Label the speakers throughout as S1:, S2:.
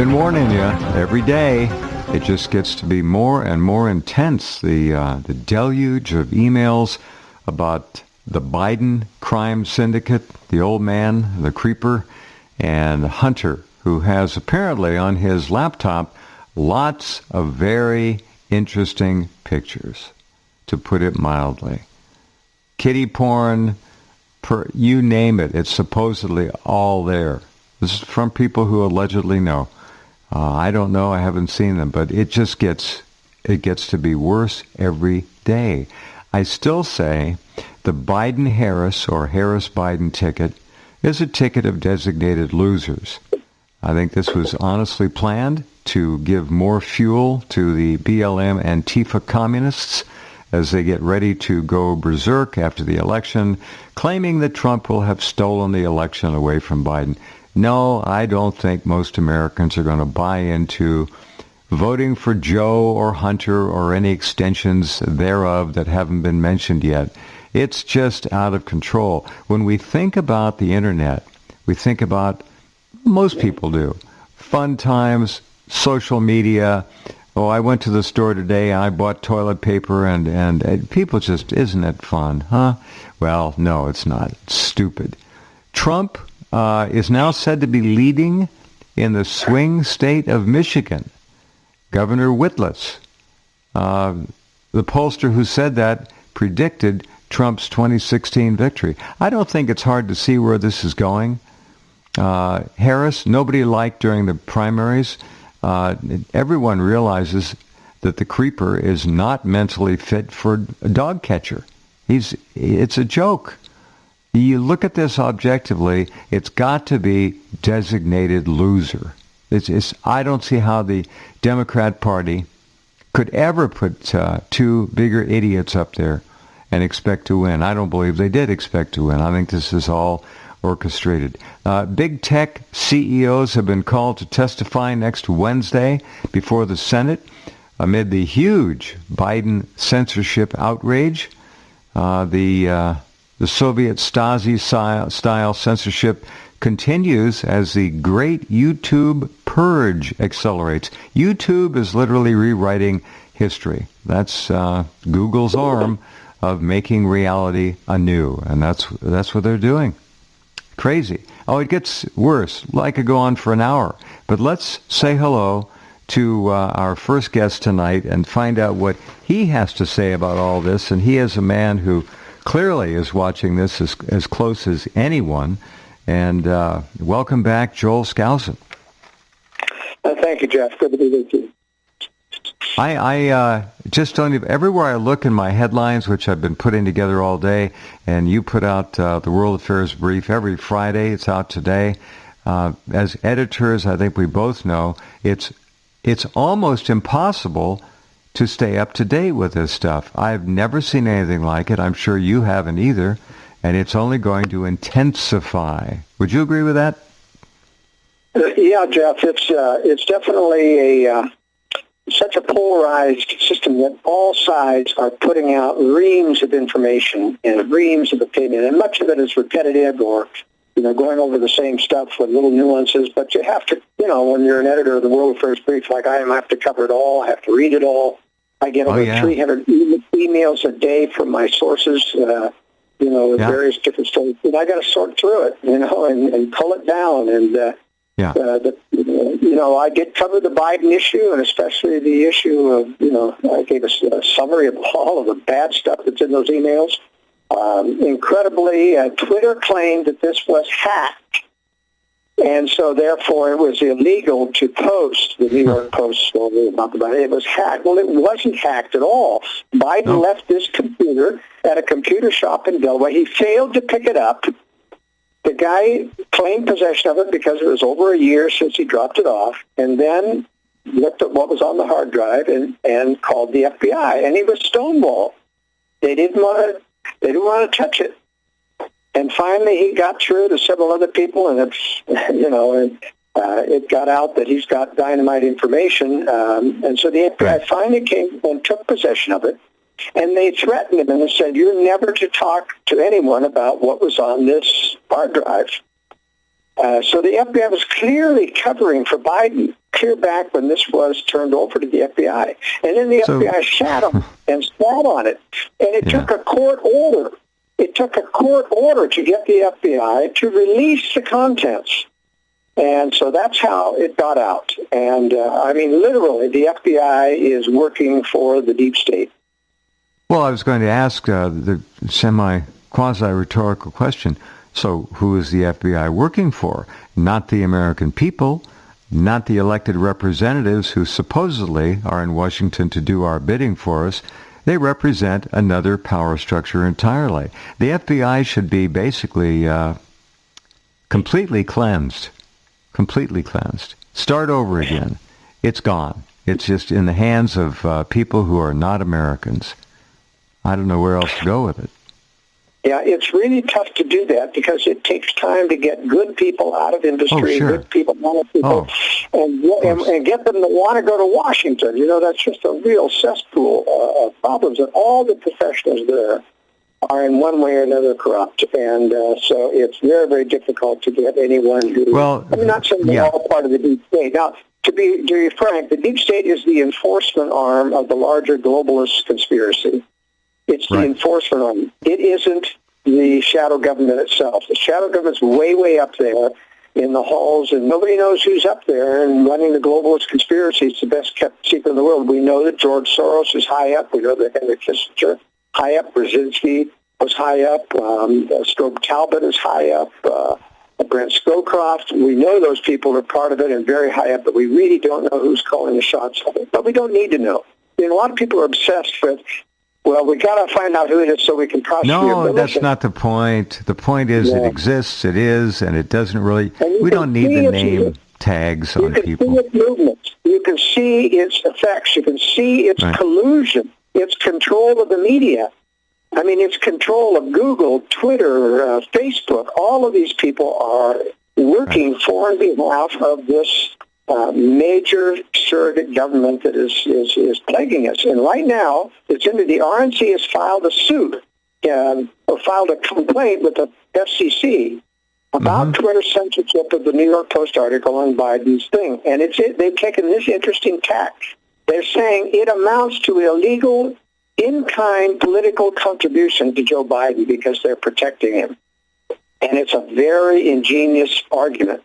S1: been warning you every day. It just gets to be more and more intense. The deluge of emails about the Biden crime syndicate, the old man, the creeper, and Hunter, who has apparently on his laptop lots of very interesting pictures, to put it mildly. Kitty porn, you name it, it's supposedly all there. This is from people who allegedly know. I don't know, I haven't seen them, but it gets to be worse every day. I still say the Biden-Harris or Harris-Biden ticket is a ticket of designated losers. I think this was honestly planned to give more fuel to the BLM Antifa communists as they get ready to go berserk after the election, claiming that Trump will have stolen the election away from Biden. No, I don't think most Americans are going to buy into voting for Joe or Hunter or any extensions thereof that haven't been mentioned yet. It's just out of control. When we think about the internet, we think about, most people do, fun times, social media. Oh, I went to the store today, I bought toilet paper, and people just, isn't it fun, huh? Well, no, it's not. It's stupid. Trump is now said to be leading in the swing state of Michigan. Governor Whitlis, the pollster who said that, predicted Trump's 2016 victory. I don't think it's hard to see where this is going. Harris, nobody liked during the primaries. Everyone realizes that the creeper is not mentally fit for a dog catcher. It's a joke. You look at this objectively, it's got to be designated loser. I don't see how the Democrat Party could ever put two bigger idiots up there and expect to win. I don't believe they did expect to win. I think this is all orchestrated. Big tech CEOs have been called to testify next Wednesday before the Senate amid the huge Biden censorship outrage. The Soviet Stasi-style censorship continues as the great YouTube purge accelerates. YouTube is literally rewriting history. That's Google's arm of making reality anew, and that's what they're doing. Crazy. Oh, it gets worse. I could go on for an hour, but let's say hello to our first guest tonight and find out what he has to say about all this. And he is a man who clearly is watching this as close as anyone. And welcome back, Joel Skousen.
S2: Thank you, Jeff. Good to be with you.
S1: I just don't even, everywhere I look in my headlines, which I've been putting together all day, and you put out the World Affairs Brief every Friday. It's out today. As editors, I think we both know it's almost impossible to stay up to date with this stuff. I've never seen anything like it. I'm sure you haven't either. And it's only going to intensify. Would you agree with that?
S2: Yeah, Jeff. It's definitely such a polarized system that all sides are putting out reams of information and reams of opinion, and much of it is repetitive or going over the same stuff with little nuances. But you have to, when you're an editor of the World Affairs Brief like I am, I have to cover it all. I have to read it all. I get over 300 emails a day from my sources. Various different stories. And I got to sort through it, and cull it down. And, I did cover the Biden issue, and especially the issue of, I gave a summary of all of the bad stuff that's in those emails. Incredibly, Twitter claimed that this was hacked. And so, therefore, it was illegal to post the New York Post story about it. It was hacked. Well, it wasn't hacked at all. Biden left this computer at a computer shop in Delaware. He failed to pick it up. The guy claimed possession of it because it was over a year since he dropped it off, and then looked at what was on the hard drive and called the FBI. And he was stonewalled. They didn't want to touch it. And finally, he got through to several other people, and it got out that he's got dynamite information. And so the FBI finally came and took possession of it, and they threatened him and they said, "You're never to talk to anyone about what was on this hard drive." So the FBI was clearly covering for Biden. clear back when this was turned over to the FBI. And then the FBI sat on it. And it took a court order. It took a court order to get the FBI to release the contents. And so that's how it got out. And, literally, the FBI is working for the deep state.
S1: Well, I was going to ask the quasi-rhetorical question. So who is the FBI working for? Not the American people, not the elected representatives who supposedly are in Washington to do our bidding for us. They represent another power structure entirely. The FBI should be basically completely cleansed. Completely cleansed. Start over again. It's gone. It's just in the hands of people who are not Americans. I don't know where else to go with it.
S2: Yeah, it's really tough to do that because it takes time to get good people out of industry, good people, honest people, and get them to want to go to Washington. That's just a real cesspool of problems, and all the professionals there are in one way or another corrupt. And so it's very, very difficult to get anyone who... I'm not saying they're all part of the deep state. Now, to be frank, the deep state is the enforcement arm of the larger globalist conspiracy. It's the enforcement arm. It isn't the shadow government itself. The shadow government's way, way up there in the halls, and nobody knows who's up there and running the globalist conspiracy. It's the best kept secret in the world. We know that George Soros is high up. We know that Henry Kissinger high up. Brzezinski was high up. Strobe Talbot is high up. Brent Scowcroft. We know those people are part of it and very high up, but we really don't know who's calling the shots of it. But we don't need to know. A lot of people are obsessed with, well, we got to find out who it is so we can prosecute.
S1: No, that's not the point. The point is it exists, it is, and it doesn't really... We don't need the name tags on people.
S2: You can see its movements. You can see its effects. You can see its collusion, its control of the media. It's control of Google, Twitter, Facebook. All of these people are working for and behalf of this major surrogate government that is plaguing us. And right now, the RNC has filed a suit, or filed a complaint with the FCC about Twitter censorship of the New York Post article on Biden's thing. And they've taken this interesting tack. They're saying it amounts to illegal in-kind political contribution to Joe Biden because they're protecting him. And it's a very ingenious argument.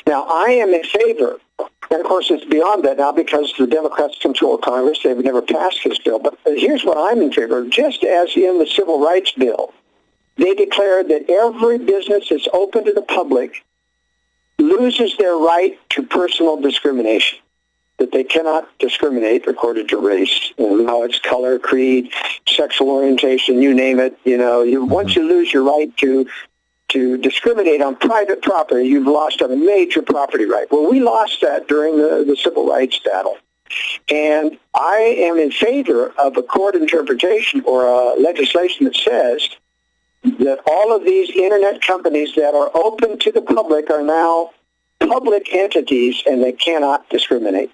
S2: Now, I am in favor, and of course it's beyond that now because the Democrats control Congress. They've never passed this bill. But here's what I'm in favor of. Just as in the Civil Rights Bill, they declared that every business that's open to the public loses their right to personal discrimination, that they cannot discriminate according to race. Now it's color, creed, sexual orientation, you name it. Once you lose your right to discriminate on private property, you've lost a major property right. Well, we lost that during the civil rights battle. And I am in favor of a court interpretation or a legislation that says that all of these Internet companies that are open to the public are now public entities and they cannot discriminate.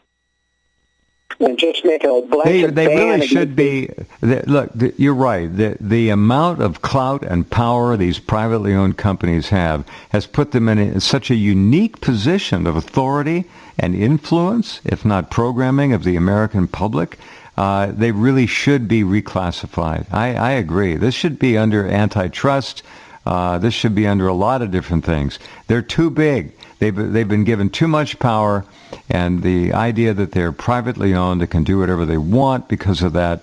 S2: And just make a blanket
S1: They
S2: ban
S1: really should be. Look, you're right. The amount of clout and power these privately owned companies have has put them in such a unique position of authority and influence, if not programming, of the American public. They really should be reclassified. I agree. This should be under antitrust. This should be under a lot of different things. They're too big. They've been given too much power, and the idea that they're privately owned, they can do whatever they want because of that,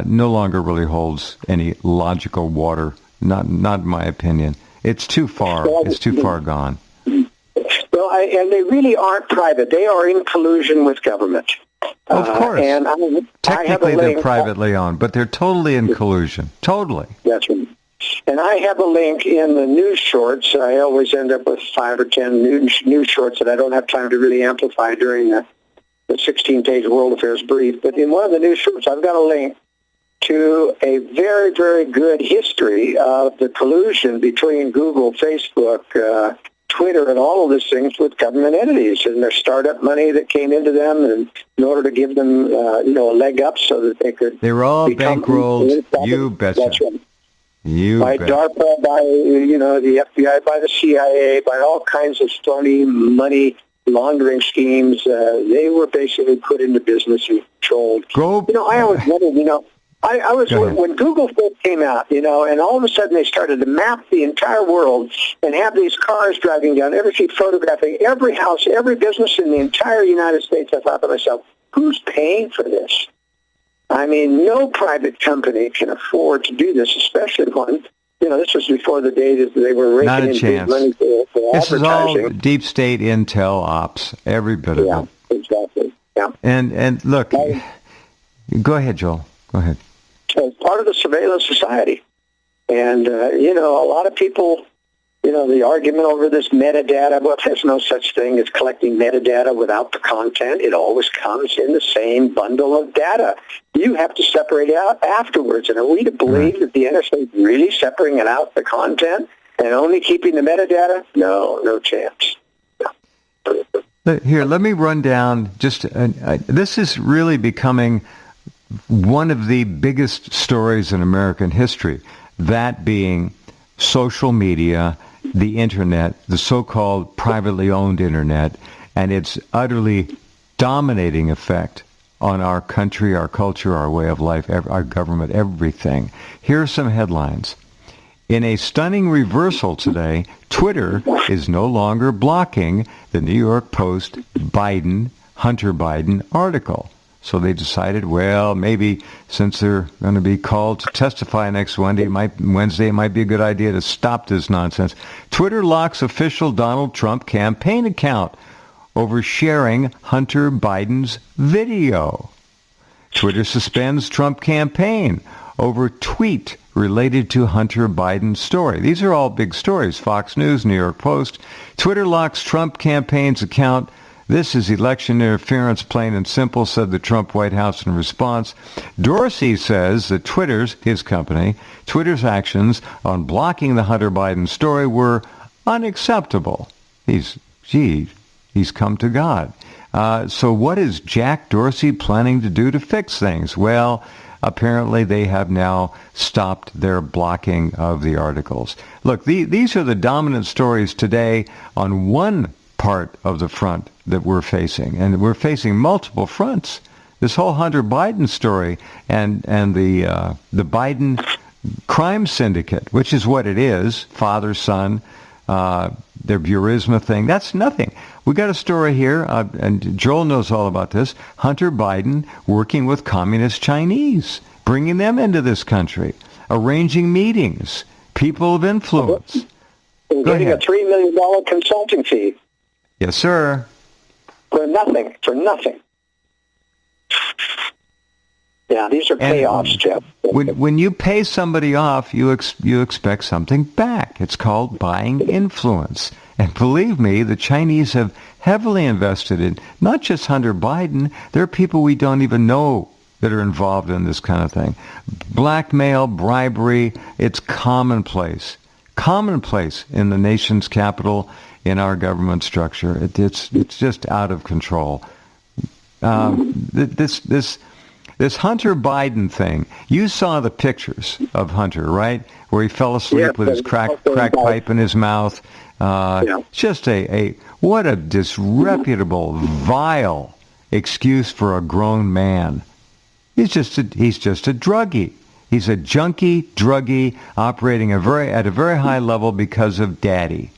S1: no longer really holds any logical water. Not in my opinion. It's too far. It's too far gone.
S2: Well, and they really aren't private. They are in collusion with government.
S1: Of course.
S2: And
S1: technically they're privately owned, but they're totally in collusion. Totally.
S2: That's right. And I have a link in the news shorts. I always end up with 5 or 10 news shorts that I don't have time to really amplify during the 16-page World Affairs brief. But in one of the news shorts, I've got a link to a very, very good history of the collusion between Google, Facebook, Twitter, and all of these things with government entities and their startup money that came into them, and in order to give them, a leg up so that they could.
S1: They were all bankrolled. You betcha.
S2: That's right. By DARPA, by the FBI, by the CIA, by all kinds of phony money laundering schemes. They were basically put into business and controlled. I always wondered, I was, when Google first came out, and all of a sudden they started to map the entire world and have these cars driving down every street, photographing every house, every business in the entire United States. I thought to myself, who's paying for this? I mean, no private company can afford to do this, especially when, this was before the days that they were raking in big money for
S1: this
S2: advertising.
S1: Is all deep state intel ops, every bit of it.
S2: Yeah, exactly. Yeah.
S1: And look, go ahead, Joel. Go ahead.
S2: As part of the surveillance society. And, a lot of people, the argument over this metadata, well, there's no such thing as collecting metadata without the content. It always comes in the same bundle of data. You have to separate it out afterwards. And are we to believe that the NSA is really separating out the content and only keeping the metadata? No chance. No.
S1: Here, let me run down this is really becoming one of the biggest stories in American history, that being social media, the internet, the so-called privately owned internet, and its utterly dominating effect on our country, our culture, our way of life, our government, everything. Here are some headlines. In a stunning reversal today, Twitter is no longer blocking the New York Post Hunter Biden article. So they decided, well, maybe since they're going to be called to testify next Wednesday, it might be a good idea to stop this nonsense. Twitter locks official Donald Trump campaign account over sharing Hunter Biden's video. Twitter suspends Trump campaign over tweet related to Hunter Biden's story. These are all big stories. Fox News, New York Post. Twitter locks Trump campaign's account. This is election interference, plain and simple, said the Trump White House in response. Dorsey says that his company, Twitter's actions on blocking the Hunter Biden story were unacceptable. He's come to God. So what is Jack Dorsey planning to do to fix things? Well, apparently they have now stopped their blocking of the articles. Look, these are the dominant stories today on one part of the front that we're facing, and we're facing multiple fronts. This whole Hunter Biden story and the Biden crime syndicate, which is what it is, father, son, their Burisma thing, that's nothing. We got a story here, and Joel knows all about this, Hunter Biden working with communist Chinese, bringing them into this country, arranging meetings, people of influence.
S2: And getting a $3 million consulting fee.
S1: Yes, sir.
S2: For nothing. Yeah, these are payoffs, Jeff.
S1: When you pay somebody off, you expect something back. It's called buying influence. And believe me, the Chinese have heavily invested in not just Hunter Biden. There are people we don't even know that are involved in this kind of thing. Blackmail, bribery, it's commonplace. Commonplace in the nation's capital, in our government structure. It's just out of control. This Hunter Biden thing, you saw the pictures of Hunter, right? Where he fell asleep with his crack pipe in his mouth. Just what a disreputable, vile excuse for a grown man. He's just a druggie. He's a junkie, druggie, operating at a very high level because of Daddy,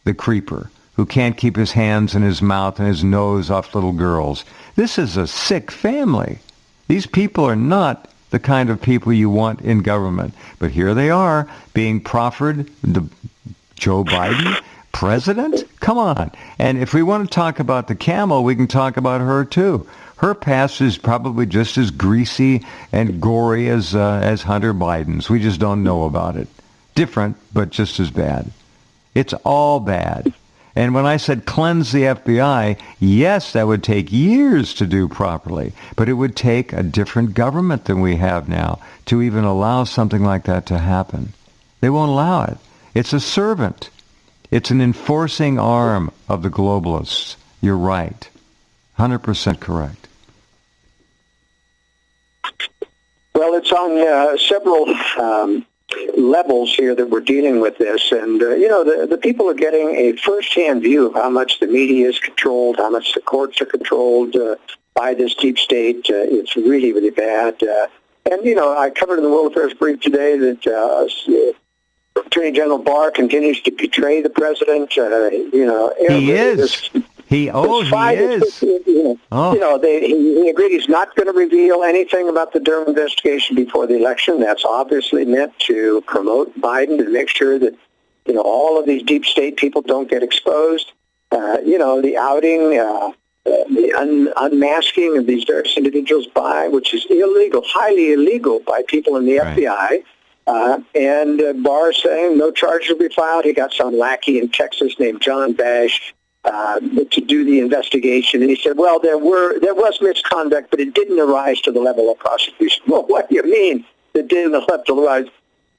S1: the creeper, who can't keep his hands in his mouth and his nose off little girls. This is a sick family. These people are not the kind of people you want in government. But here they are, being proffered, Joe Biden, president? Come on. And if we want to talk about the camel, we can talk about her too. Her past is probably just as greasy and gory as Hunter Biden's. We just don't know about it. Different, but just as bad. It's all bad. And when I said cleanse the FBI, yes, that would take years to do properly, but it would take a different government than we have now to even allow something like that to happen. They won't allow it. It's a servant. It's an enforcing arm of the globalists. You're right. 100% correct.
S2: Well, it's on several levels here that we're dealing with this. And, the people are getting a first-hand view of how much the media is controlled, how much the courts are controlled by this deep state. It's really, really bad. I covered in the World Affairs Brief today that Attorney General Barr continues to betray the president.
S1: He is. He is.
S2: He agreed he's not going to reveal anything about the Durham investigation before the election. That's obviously meant to promote Biden to make sure that, all of these deep state people don't get exposed. The outing, the unmasking of these various individuals which is illegal, highly illegal by people in the FBI. And Barr saying no charges will be filed. He got some lackey in Texas named John Bash to do the investigation, and he said, well, there was misconduct, but it didn't arise to the level of prosecution. Well, what do you mean it didn't arise?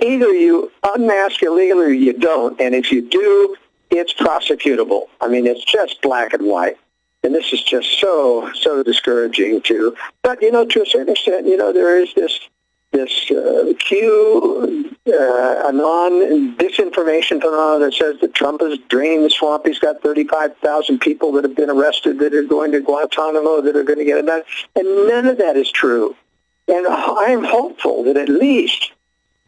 S2: Either you unmask illegally or you don't, and if you do, it's prosecutable. I mean, it's just black and white, and this is just so discouraging too. But to a certain extent, there is this disinformation phenomenon that says that Trump is draining the swamp. He's got 35,000 people that have been arrested that are going to Guantanamo that are going to get it done. And none of that is true. And I'm hopeful that at least,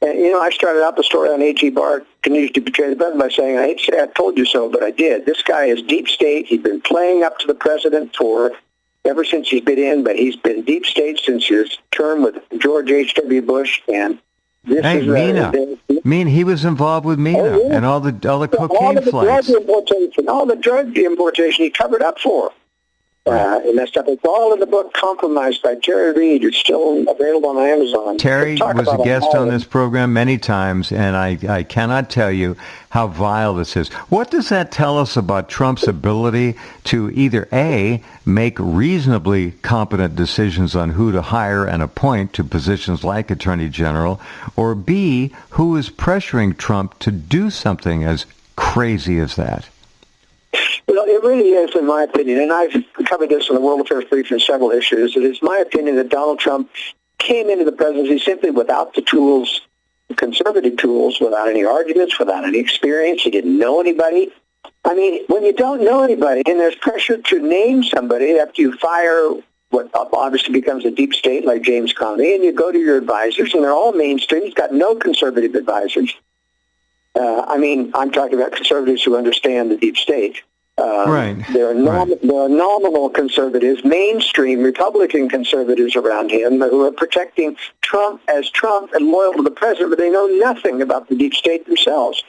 S2: I started out the story on A.G. Barr continues to betray the president by saying, I hate to say I told you so, but I did. This guy is deep state. He's been playing up to the president ever since he's been in, but he's been deep state since his term with George H.W. Bush, and this is
S1: Mina. He was involved with Mina and all the cocaine flights.
S2: All the drug importation he covered up for. And that stuff, it's all in the book Compromised by Terry Reid. It's still available on Amazon.
S1: Terry was a guest on this program many times, and I cannot tell you how vile this is. What does that tell us about Trump's ability to either A, make reasonably competent decisions on who to hire and appoint to positions like Attorney General, or B, who is pressuring Trump to do something as crazy as that?
S2: Well, it really is, in my opinion, and I've covered this in the World Affairs Brief in several issues. It is my opinion that Donald Trump came into the presidency simply without the tools, conservative tools, without any arguments, without any experience. He didn't know anybody. I mean, when you don't know anybody and there's pressure to name somebody after you fire what obviously becomes a deep state like James Comey, and you go to your advisors, and they're all mainstream. He's got no conservative advisors. I'm talking about conservatives who understand the deep state.
S1: Right.
S2: There are nominal conservatives, mainstream Republican conservatives around him who are protecting Trump as Trump and loyal to the president, but they know nothing about the deep state themselves.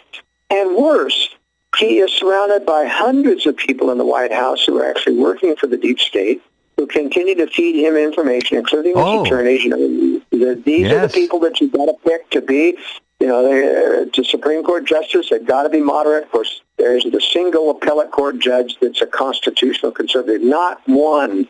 S2: And worse, he is surrounded by hundreds of people in the White House who are actually working for the deep state, who continue to feed him information, including his attorneys. These are the people that you've got to pick to be, to Supreme Court justice. They've got to be moderate. Of course, there isn't a single appellate court judge that's a constitutional conservative. Not one.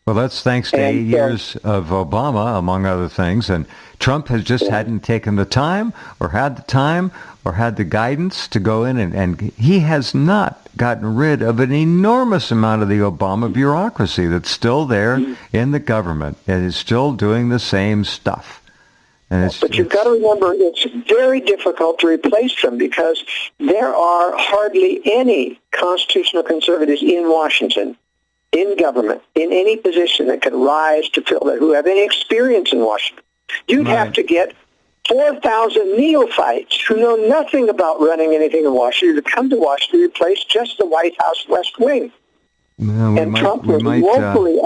S1: Well, that's thanks to 8 years of Obama, among other things. And Trump has just hadn't taken the time or had the guidance to go in. And he has not gotten rid of an enormous amount of the Obama bureaucracy that's still there in the government and is still doing the same stuff. But you've got to remember, it's very difficult to replace them because there are hardly any constitutional conservatives in Washington, in government, in any position that can rise to fill that, who have any experience in Washington. You'd have to get 4,000 neophytes who know nothing about running anything in Washington to come to Washington to replace just the White House West Wing. Trump was woefully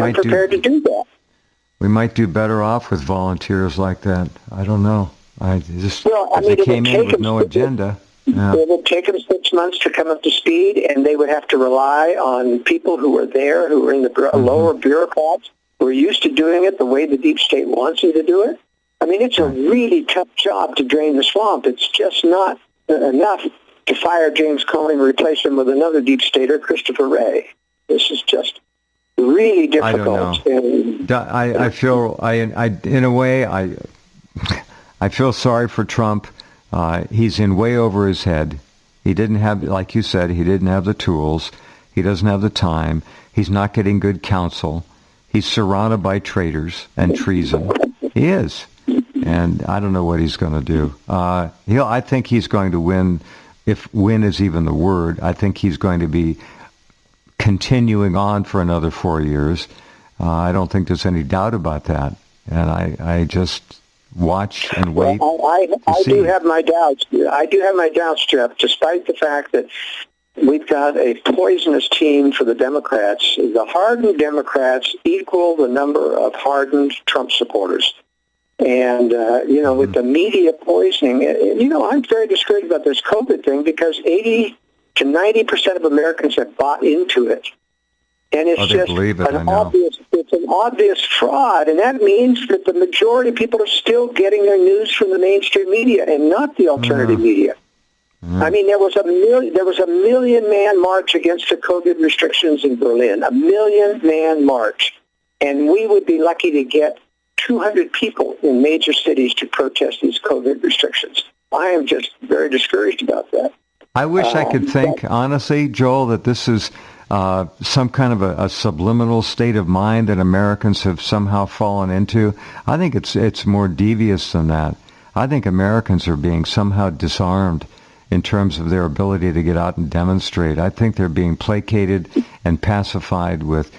S1: unprepared to do that. We might do better off with volunteers like that. I don't know. They came in with no agenda. Yeah.
S2: It would take them 6 months to come up to speed, and they would have to rely on people who are there, who are in the lower bureaucrats, who are used to doing it the way the deep state wants them to do it. I mean, it's a really tough job to drain the swamp. It's just not enough to fire James Comey and replace him with another deep stater, Christopher Wray. This is just really difficult.
S1: I don't know. I feel, in a way, I feel sorry for Trump. He's in way over his head. He didn't have, like you said, he didn't have the tools. He doesn't have the time. He's not getting good counsel. He's surrounded by traitors and treason. He is. and I don't know what he's going to do. I think he's going to win, if win is even the word. I think he's going to be continuing on for another 4 years. I don't think there's any doubt about that. And I just watch and wait.
S2: Well, I do have my doubts. I do have my doubts, Jeff, despite the fact that we've got a poisonous team for the Democrats. The hardened Democrats equal the number of hardened Trump supporters. And, with the media poisoning, I'm very discouraged about this COVID thing because 80 to 90% of Americans have bought into it. And it's just it's an obvious fraud. And that means that the majority of people are still getting their news from the mainstream media and not the alternative media. I mean, there was a million-man march against the COVID restrictions in Berlin, a million-man march. And we would be lucky to get 200 people in major cities to protest these COVID restrictions. I am just very discouraged about that.
S1: I wish I could think, honestly, Joel, that this is some kind of a subliminal state of mind that Americans have somehow fallen into. I think it's more devious than that. I think Americans are being somehow disarmed in terms of their ability to get out and demonstrate. I think they're being placated and pacified with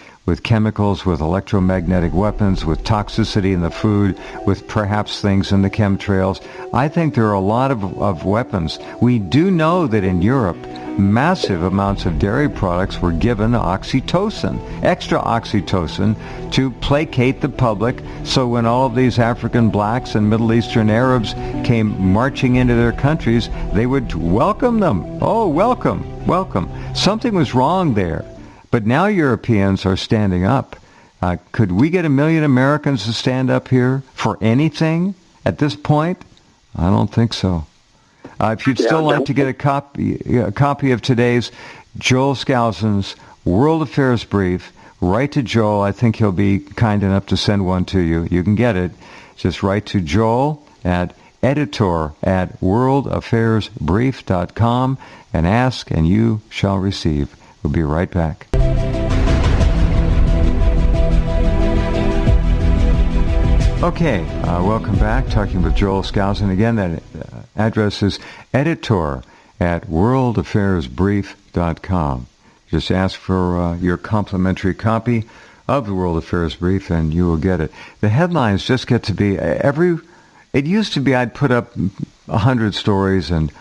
S1: chemicals, with electromagnetic weapons, with toxicity in the food, with perhaps things in the chemtrails. I think there are a lot of weapons. We do know that in Europe, massive amounts of dairy products were given oxytocin, extra oxytocin, to placate the public. So when all of these African blacks and Middle Eastern Arabs came marching into their countries, they would welcome them. Oh, welcome, welcome. Something was wrong there. But now Europeans are standing up. Could we get 1 million Americans to stand up here for anything at this point? I don't think so. If you'd still like to get a copy of today's Joel Skousen's World Affairs Brief, write to Joel. I think he'll be kind enough to send one to you. You can get it. Just write to Joel at editor@worldaffairsbrief.com and ask, and you shall receive. We'll be right back. Okay, welcome back. Talking with Joel Skousen. Again, that address is editor@worldaffairsbrief.com. Just ask for your complimentary copy of the World Affairs Brief, and you will get it. The headlines just get to be it used to be I'd put up 100 stories, and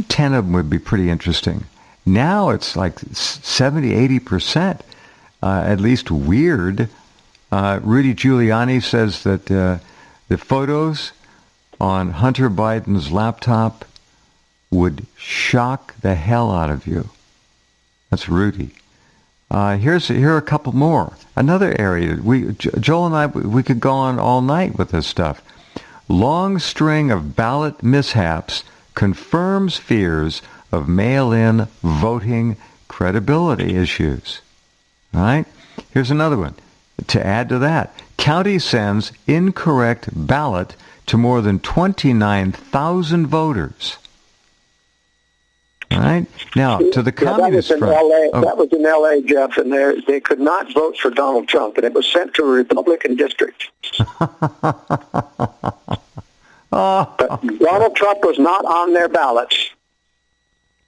S1: 10 of them would be pretty interesting. Now it's like 70, 80%, at least weird. Rudy Giuliani says that the photos on Hunter Biden's laptop would shock the hell out of you. That's Rudy. Here are a couple more. Another area. Joel and I, we could go on all night with this stuff. Long string of ballot mishaps confirms fears of mail-in voting credibility issues. All right? Here's another one. To add to that, county sends incorrect ballot to more than 29,000 voters. All right? Now, to the Communist Front.
S2: That was in L.A., Jeff, and they could not vote for Donald Trump, and it was sent to a Republican district. But Donald Trump was not on their ballots.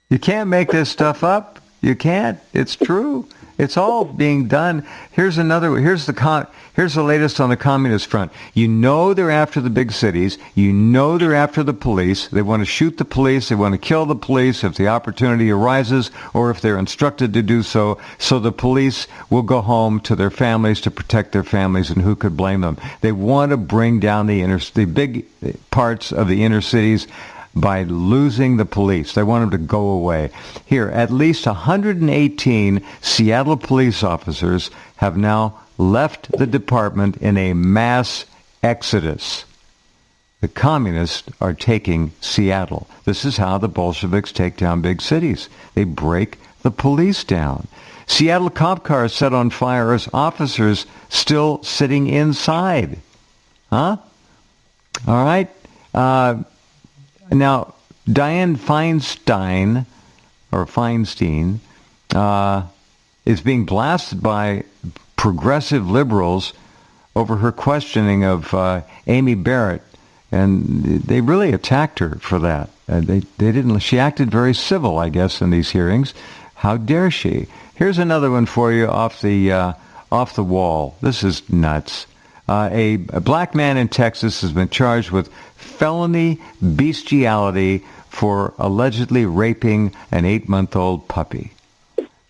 S1: You can't make this stuff up. You can't. It's true. It's all being done. Here's another. Here's the latest on the Communist Front. You know they're after the big cities. You know they're after the police. They want to shoot the police. They want to kill the police if the opportunity arises, or if they're instructed to do so. So the police will go home to their families to protect their families, and who could blame them? They want to bring down the big parts of the inner cities by losing the police. They want them to go away. Here, at least 118 Seattle police officers have now left the department in a mass exodus. The communists are taking Seattle. This is how the Bolsheviks take down big cities. They break the police down. Seattle cop cars set on fire as officers still sitting inside. Huh? All right. Now, Dianne Feinstein is being blasted by progressive liberals over her questioning of Amy Barrett And they really attacked her for that. They didn't. She acted very civil, I guess, in these hearings. How dare she? Here's another one for you off the wall. This is nuts. A black man in Texas has been charged with felony bestiality for allegedly raping an 8-month-old puppy.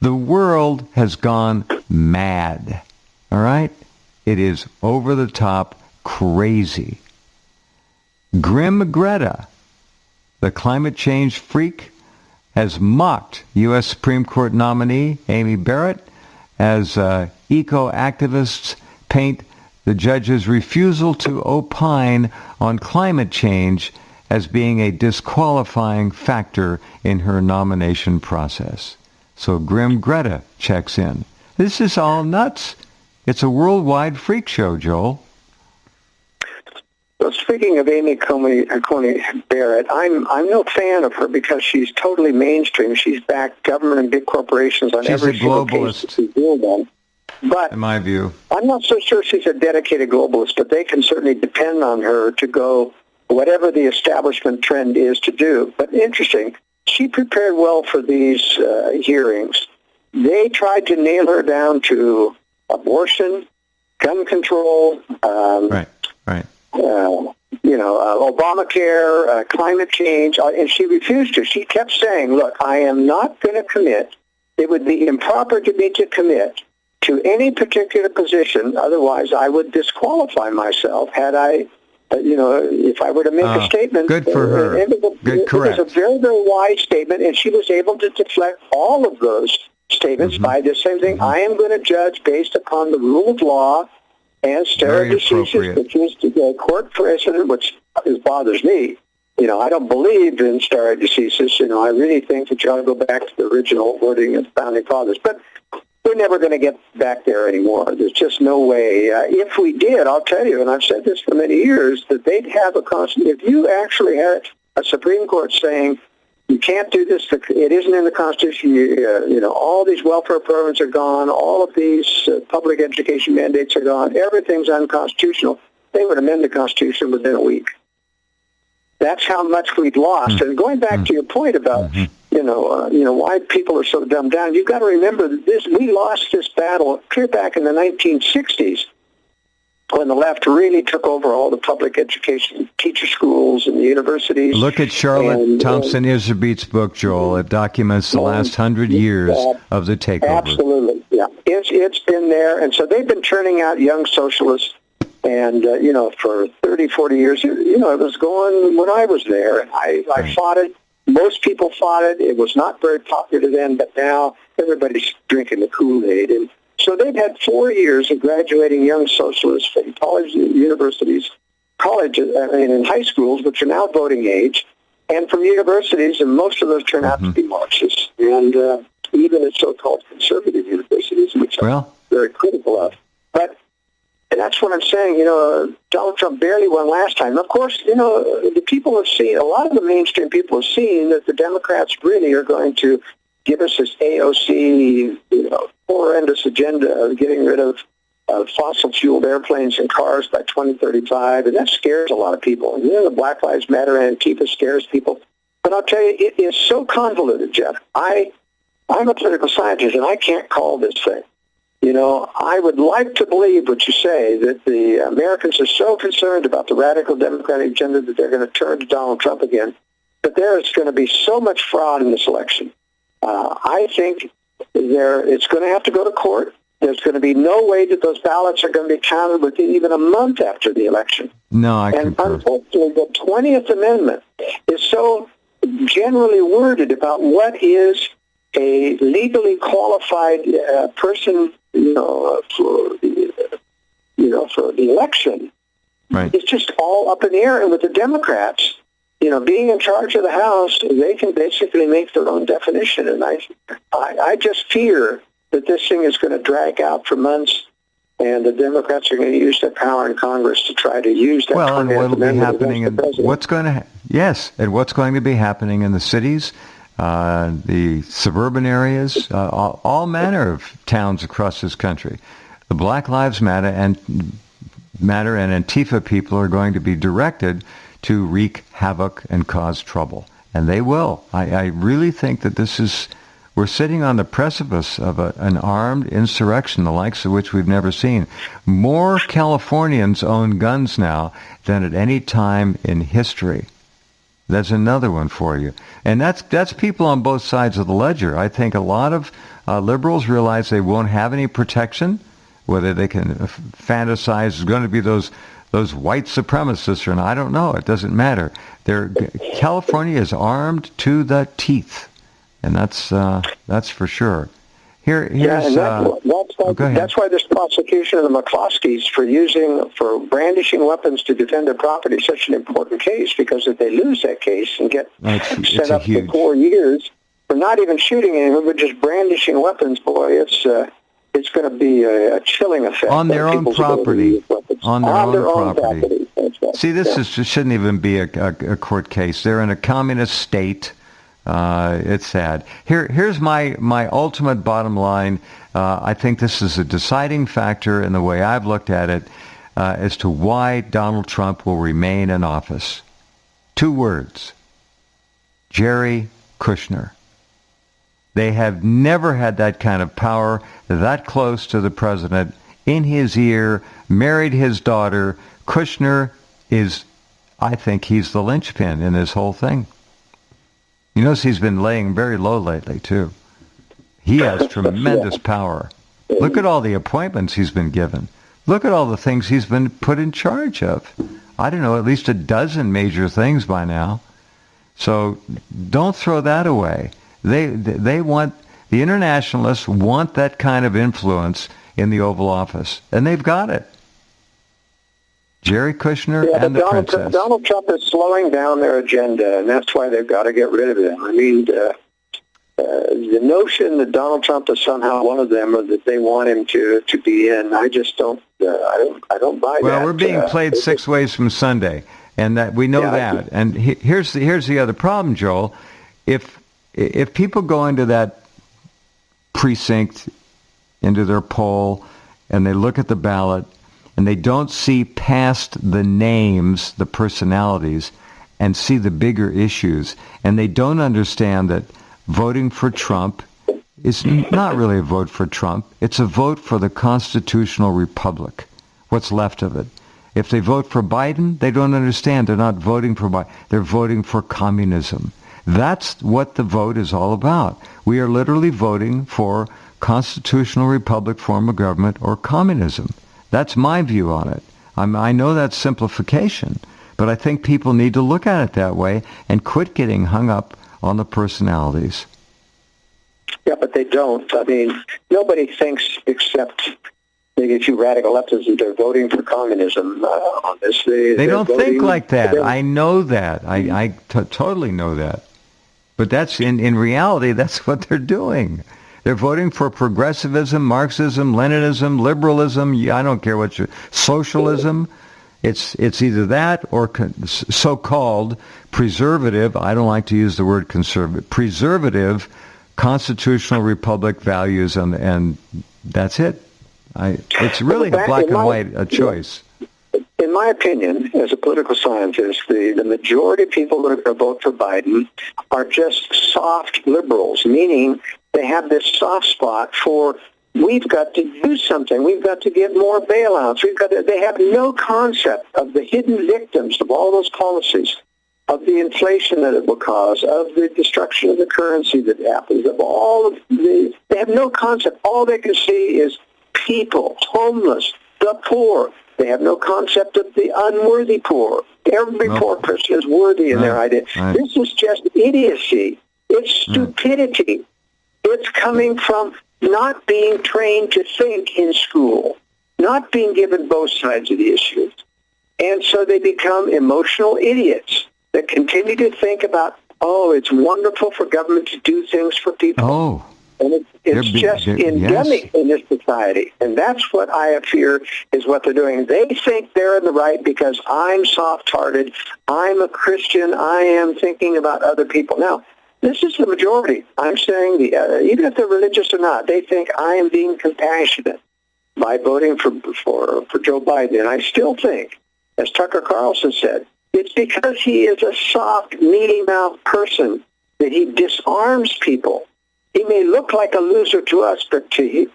S1: The world has gone mad. All right? It is over the top crazy. Grim Greta, the climate change freak, has mocked U.S. Supreme Court nominee Amy Barrett as eco-activists paint the judge's refusal to opine on climate change as being a disqualifying factor in her nomination process. So Grim Greta checks in. This is all nuts. It's a worldwide freak show, Joel.
S2: Well, speaking of Amy Coney Barrett, I'm no fan of her because she's totally mainstream. She's backed government and big corporations on every single case that she's dealed on. But
S1: in my view,
S2: I'm not so sure she's a dedicated globalist, but they can certainly depend on her to go whatever the establishment trend is to do. But interesting, she prepared well for these hearings. They tried to nail her down to abortion, gun control,
S1: right.
S2: Obamacare, climate change, and she refused to. She kept saying, look, I am not going to commit. It would be improper to me to commit to any particular position. Otherwise, I would disqualify myself had I, if I were to make a statement.
S1: Good for her.
S2: It was a very, very wise statement, and she was able to deflect all of those statements by the same thing. I am going to judge based upon the rule of law and stare decisis, which is the court precedent, which bothers me. I don't believe in stare decisis. I really think that you ought to go back to the original wording of the Founding Fathers. But we're never going to get back there anymore. There's just no way. If we did, I'll tell you, and I've said this for many years, that they'd have a constant. If you actually had a Supreme Court saying, you can't do this, it isn't in the Constitution, all these welfare programs are gone, all of these public education mandates are gone, everything's unconstitutional, they would amend the Constitution within a week. That's how much we've lost. And going back to your point about, why people are so dumbed down, you've got to remember that we lost this battle clear back in the 1960s when the left really took over all the public education teacher schools and the universities.
S1: Look at Charlotte Thompson Iserbeat's book, Joel. It documents the last 100 years of the takeover.
S2: Absolutely, yeah. It's been there, and so they've been turning out young socialists, and, for 30, 40 years, it was going when I was there, and I fought it. Most people fought it. It was not very popular then, but now everybody's drinking the Kool-Aid. And so they've had 4 years of graduating young socialists from colleges, universities, in high schools, which are now voting age, and from universities, and most of those turn out to be Marxists, and even at so-called conservative universities, which I'm very critical of. But that's what I'm saying. Donald Trump barely won last time. Of course, the people have seen, a lot of the mainstream people have seen that the Democrats really are going to give us this AOC, horrendous agenda of getting rid of fossil-fueled airplanes and cars by 2035, and that scares a lot of people. The Black Lives Matter and Antifa scares people. But I'll tell you, it is so convoluted, Jeff. I'm a political scientist, and I can't call this thing. I would like to believe what you say, that the Americans are so concerned about the radical Democratic agenda that they're going to turn to Donald Trump again. But there is going to be so much fraud in this election. I think it's going to have to go to court. There's going to be no way that those ballots are going to be counted within even a month after the election.
S1: No, I
S2: And
S1: concur.
S2: unfortunately, the 20th Amendment is so generally worded about what is a legally qualified person, for the election.
S1: Right.
S2: It's just all up in the air. And with the Democrats, being in charge of the House, they can basically make their own definition. And I just fear that this thing is going to drag out for months, and the Democrats are going to use their power in Congress to try to use that.
S1: Well, and what'll be happening, and what's going to be happening in the cities, the suburban areas, all manner of towns across this country. The Black Lives Matter and Antifa people are going to be directed to wreak havoc and cause trouble. And they will. I really think that we're sitting on the precipice of an armed insurrection, the likes of which we've never seen. More Californians own guns now than at any time in history. That's another one for you. And that's people on both sides of the ledger. I think a lot of liberals realize they won't have any protection, whether they can fantasize it's going to be those white supremacists or not. I don't know. It doesn't matter. California is armed to the teeth, and that's for sure.
S2: That's why this prosecution of the McCloskeys for brandishing weapons to defend their property is such an important case, because if they lose that case and get set up for 4 years for not even shooting anyone but just brandishing weapons, boy, it's going to be a chilling effect
S1: on their own property. On their own property. See, this shouldn't even be a court case. They're in a communist state. It's sad. Here's my ultimate bottom line. I think this is a deciding factor in the way I've looked at it as to why Donald Trump will remain in office. 2 words. Jerry Kushner. They have never had that kind of power, that close to the president, in his ear, married his daughter. Kushner I think he's the linchpin in this whole thing. You notice he's been laying very low lately, too. He has tremendous power. Look at all the appointments he's been given. Look at all the things he's been put in charge of. I don't know, at least a dozen major things by now. So don't throw that away. They want, the internationalists want that kind of influence in the Oval Office, and they've got it. Jerry Kushner and the princess.
S2: Donald Trump is slowing down their agenda, and that's why they've got to get rid of him. I mean, the notion that Donald Trump is somehow one of them, or that they want him to be in, I just don't. I don't buy that.
S1: Well, we're being played 6 ways from Sunday, and that we know that. And here's the other problem, Joel. If people go into that precinct, into their poll, and they look at the ballot, and they don't see past the names, the personalities, and see the bigger issues, and they don't understand that voting for Trump is not really a vote for Trump. It's a vote for the constitutional republic, what's left of it. If they vote for Biden, they don't understand. They're not voting for Biden. They're voting for communism. That's what the vote is all about. We are literally voting for constitutional republic form of government or communism. That's my view on it. I know that's simplification, but I think people need to look at it that way and quit getting hung up on the personalities.
S2: Yeah, but they don't. I mean, nobody thinks, except maybe a few radical leftists, that they're voting for communism on this.
S1: They don't think like that. I know that. I totally know that. But that's in reality, that's what they're doing. They're voting for progressivism, Marxism, Leninism, liberalism. I don't care what socialism. It's either that or so-called preservative. I don't like to use the word conservative. Preservative constitutional republic values, and that's it. It's really a black and white choice.
S2: In my opinion, as a political scientist, the majority of people that are going to vote for Biden are just soft liberals, meaning they have this soft spot for, we've got to do something. We've got to give more bailouts. They have no concept of the hidden victims of all those policies, of the inflation that it will cause, of the destruction of the currency that happens, of all of they have no concept. All they can see is people, homeless, the poor. They have no concept of the unworthy poor. Every poor person is worthy in their idea. Right. This is just idiocy. It's stupidity. It's coming from not being trained to think in school, not being given both sides of the issue. And so they become emotional idiots that continue to think about, it's wonderful for government to do things for people.
S1: Oh.
S2: And it's just endemic in this society. And that's what I fear is what they're doing. They think they're in the right because I'm soft-hearted, I'm a Christian, I am thinking about other people. Now, this is the majority. I'm saying, even if they're religious or not, they think I am being compassionate by voting for Joe Biden. And I still think, as Tucker Carlson said, It's because he is a soft, mealy-mouthed person that he disarms people. He may look like a loser to us, but to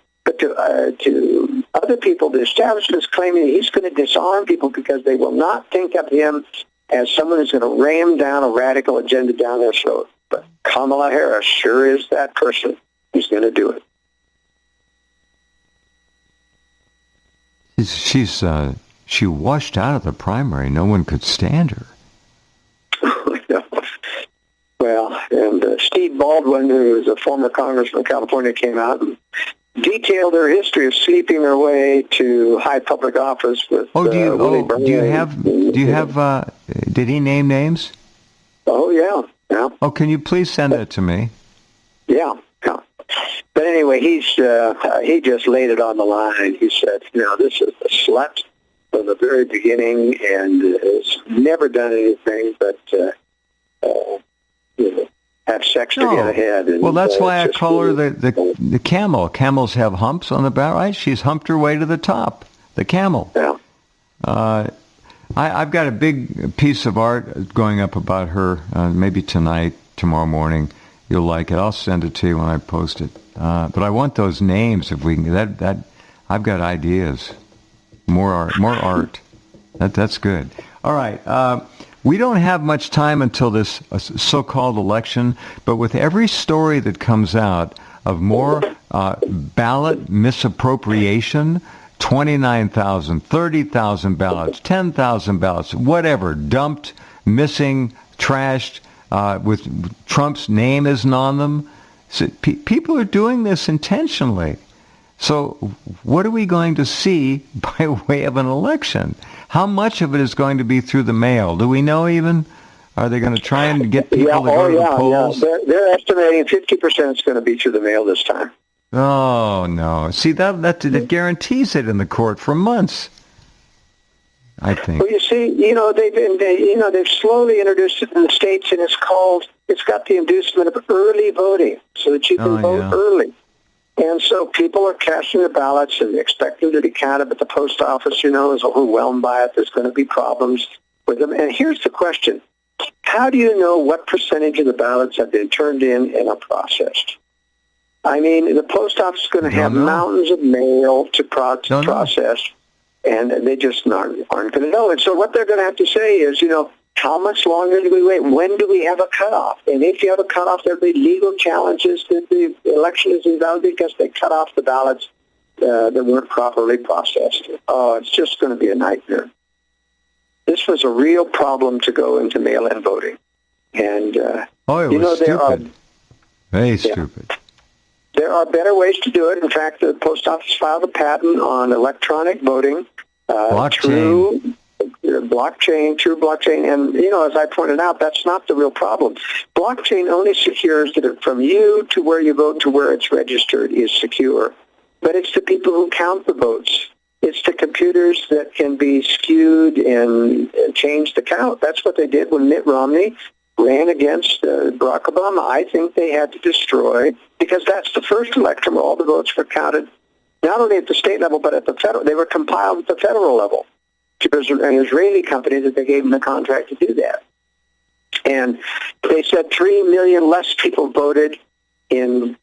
S2: other people, the establishment is claiming he's going to disarm people because they will not think of him as someone who's going to ram down a radical agenda down their throat. But Kamala Harris sure is that person who's going to do it.
S1: She washed out of the primary. No one could stand her.
S2: Well, and Steve Baldwin, who is a former congressman of California, came out and detailed her history of sleeping her way to high public office with. Did he name names? Oh yeah.
S1: Oh, can you please send that to me?
S2: Yeah. But anyway, he just laid it on the line. He said, this is a slut from the very beginning, and has never done anything but have sex to get ahead. And,
S1: well, that's why I call her the camel. Camels have humps on the back, right? She's humped her way to the top. The camel.
S2: Yeah.
S1: I've got a big piece of art going up about her. Maybe tonight, tomorrow morning, you'll like it. I'll send it to you when I post it. But I want those names if we can. That I've got ideas. More art. That's good. All right. We don't have much time until this so-called election, but with every story that comes out of more ballot misappropriation, 29,000, 30,000 ballots, 10,000 ballots, whatever, dumped, missing, trashed, with Trump's name isn't on them. So people are doing this intentionally. So what are we going to see by way of an election? How much of it is going to be through the mail? Do we know even? Are they going to try and get people to go to the polls?
S2: Yeah. They're estimating 50% is going to be through the mail this time.
S1: Oh, no. See, that guarantees it in the court for months, I think.
S2: Well, you see, they've slowly introduced it in the states, and it's got the inducement of early voting so that you can vote early. And so people are casting their ballots and expecting to be counted, but the post office, is overwhelmed by it. There's going to be problems with them. And here's the question. How do you know what percentage of the ballots have been turned in and are processed? I mean, the post office is going to have mountains of mail to process, and they just aren't going to know. And so what they're going to have to say is, how much longer do we wait? When do we have a cutoff? And if you have a cutoff, there'll be legal challenges that the election is invalid because they cut off the ballots that weren't properly processed. Oh, it's just going to be a nightmare. This was a real problem to go into mail-in voting. And,
S1: it was stupid. Very stupid.
S2: There are better ways to do it. In fact, the post office filed a patent on electronic voting.
S1: Blockchain.
S2: True blockchain. And, as I pointed out, that's not the real problem. Blockchain only secures that from you to where you vote to where it's registered is secure. But it's the people who count the votes. It's the computers that can be skewed and change the count. That's what they did when Mitt Romney ran against Barack Obama. I think they had to destroy, because that's the first election where all the votes were counted, not only at the state level, but at the federal. They were compiled at the federal level. There's an Israeli company that they gave them the contract to do that. And they said 3 million less people voted in,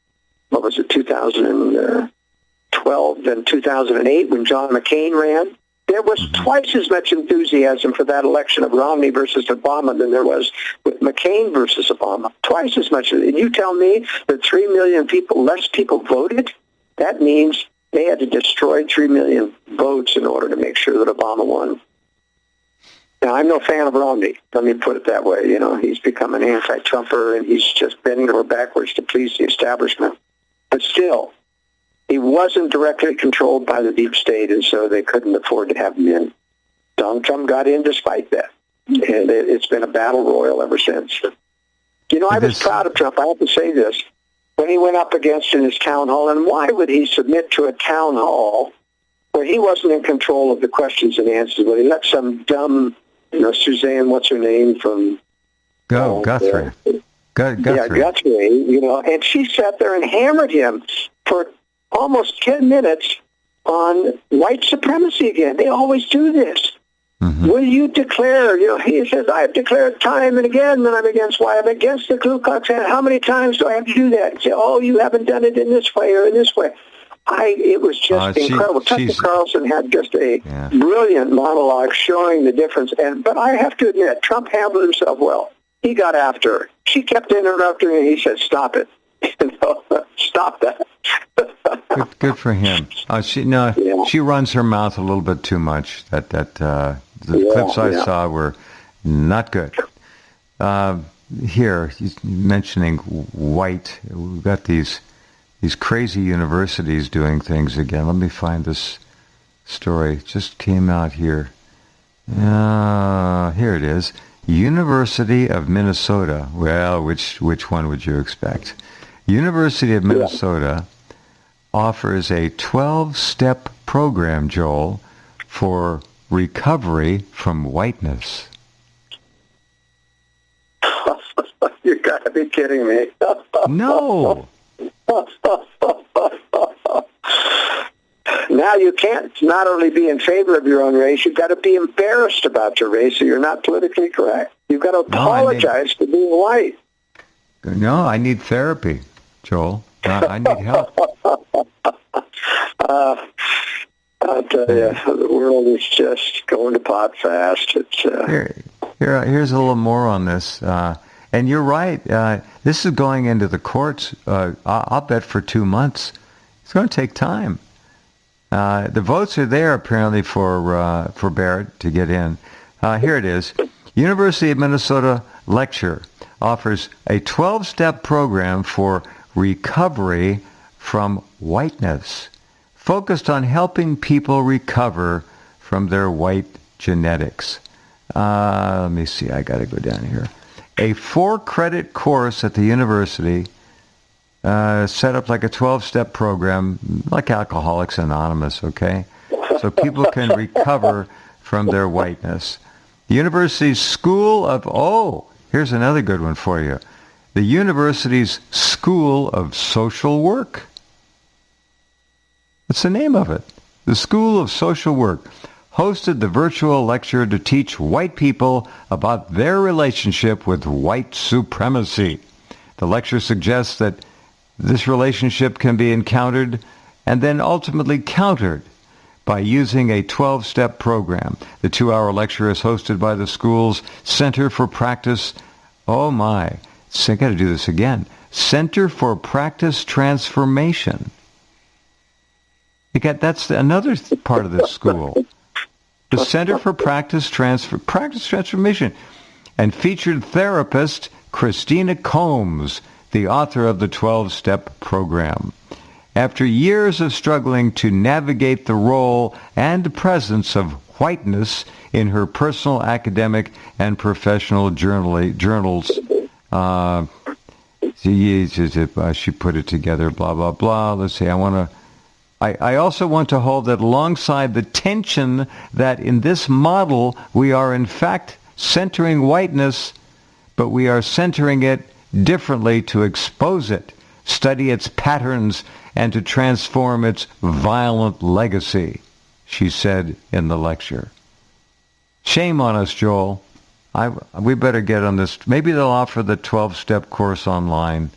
S2: 2012 than 2008 when John McCain ran. There was twice as much enthusiasm for that election of Romney versus Obama than there was with McCain versus Obama. Twice as much. And you tell me that 3 million less people voted? That means they had to destroy 3 million votes in order to make sure that Obama won. Now, I'm no fan of Romney. Let me put it that way. He's become an anti-Trumper, and he's just bending over backwards to please the establishment. But still, he wasn't directly controlled by the deep state, and so they couldn't afford to have him in. Donald Trump got in despite that, and it's been a battle royal ever since. I was proud of Trump. I have to say this. When he went up against in his town hall, and why would he submit to a town hall where he wasn't in control of the questions and answers, but he let some dumb, Suzanne, what's her name, from...
S1: Guthrie. Guthrie.
S2: Yeah, Guthrie, and she sat there and hammered him for almost 10 minutes on white supremacy again. They always do this. Will you declare, he says, I've declared time and again that I'm against. Why? I'm against the Ku Klux Klan. How many times do I have to do that? And say, oh, you haven't done it in this way or in this way. It was just incredible. Tucker Carlson had just a brilliant monologue showing the difference. But I have to admit, Trump handled himself well. He got after her. She kept interrupting and he said, stop it. Stop that.
S1: Good for him. She runs her mouth a little bit too much. The clips I saw were not good. Here, he's mentioning white. We've got these crazy universities doing things again. Let me find this story. It just came out here. Here it is. University of Minnesota. Well, which one would you expect? University of Minnesota offers a 12-step program, Joel, for recovery from whiteness.
S2: You got to be kidding me.
S1: No.
S2: Now you can't not only be in favor of your own race, you've got to be embarrassed about your race so you're not politically correct. You've got to apologize for being white.
S1: No, I need therapy, Joel. I need help.
S2: I'll tell you, the world is just going to pot fast. It's
S1: here's a little more on this. And you're right. This is going into the courts, I'll bet, for 2 months. It's going to take time. The votes are there, apparently, for Barrett to get in. Here it is. University of Minnesota lecture offers a 12-step program for recovery from whiteness, focused on helping people recover from their white genetics. Let me see. I got to go down here. A 4-credit course at the university set up like a 12-step program, like Alcoholics Anonymous, okay? So people can recover from their whiteness. The university's School of, here's another good one for you. The university's School of Social Work. That's the name of it. The School of Social Work hosted the virtual lecture to teach white people about their relationship with white supremacy. The lecture suggests that this relationship can be encountered and then ultimately countered by using a 12-step program. The 2-hour lecture is hosted by the school's Center for Practice. Oh my, I got to do this again. Center for Practice Transformation. That's another part of this school. The Center for Practice Transformation, and featured therapist Christina Combs, the author of the 12-step program. After years of struggling to navigate the role and presence of whiteness in her personal, academic, and professional journals, she put it together, blah, blah, blah. Let's see, I also want to hold that alongside the tension that in this model we are in fact centering whiteness, but we are centering it differently to expose it, study its patterns, and to transform its violent legacy, she said in the lecture. Shame on us, Joel. We better get on this. Maybe they'll offer the 12-step course online.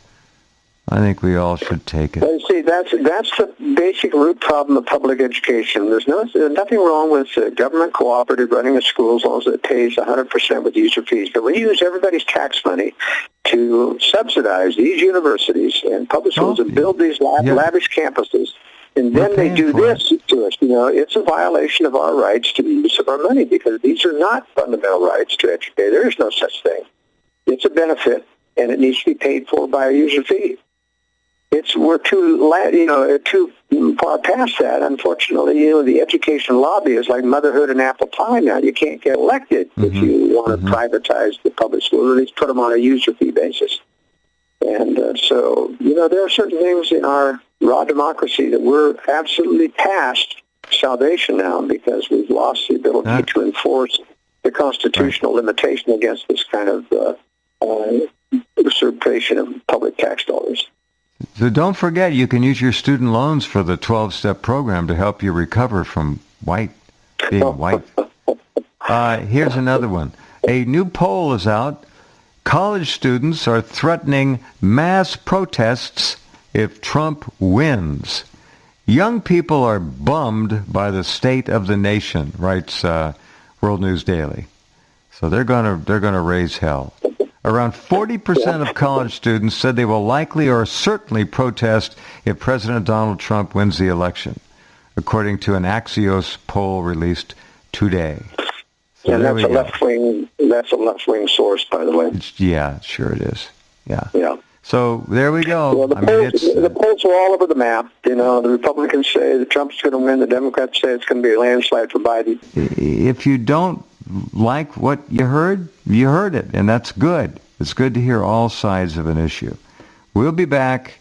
S1: I think we all should take it.
S2: And see, that's the basic root problem of public education. There's nothing wrong with government cooperative running a school as long as it pays 100% with user fees. But we use everybody's tax money to subsidize these universities and public schools and build these lavish campuses. And then they do this to us. It's a violation of our rights to the use of our money because these are not fundamental rights to educate. There is no such thing. It's a benefit, and it needs to be paid for by a user fee. We're too far past that. Unfortunately, the education lobby is like motherhood and apple pie now. You can't get elected if you want to privatize the public schools, or at least put them on a user fee basis. And so, there are certain things in our raw democracy that we're absolutely past salvation now because we've lost the ability to enforce the constitutional limitation against this kind of usurpation of public tax dollars.
S1: So don't forget, you can use your student loans for the 12-step program to help you recover from being white. Here's another one. A new poll is out. College students are threatening mass protests if Trump wins. Young people are bummed by the state of the nation, writes World News Daily. So they're gonna raise hell. Around 40% of college students said they will likely or certainly protest if President Donald Trump wins the election, according to an Axios poll released today. So
S2: and that's a left-wing. That's a left-wing source, by the way.
S1: Yeah, sure it is. Yeah.
S2: Yeah.
S1: So there we go.
S2: Well, the polls are all over the map. You know, the Republicans say that Trump's going to win. The Democrats say it's going to be a landslide for Biden.
S1: If you don't like what you heard it, and that's good. It's good to hear all sides of an issue. We'll be back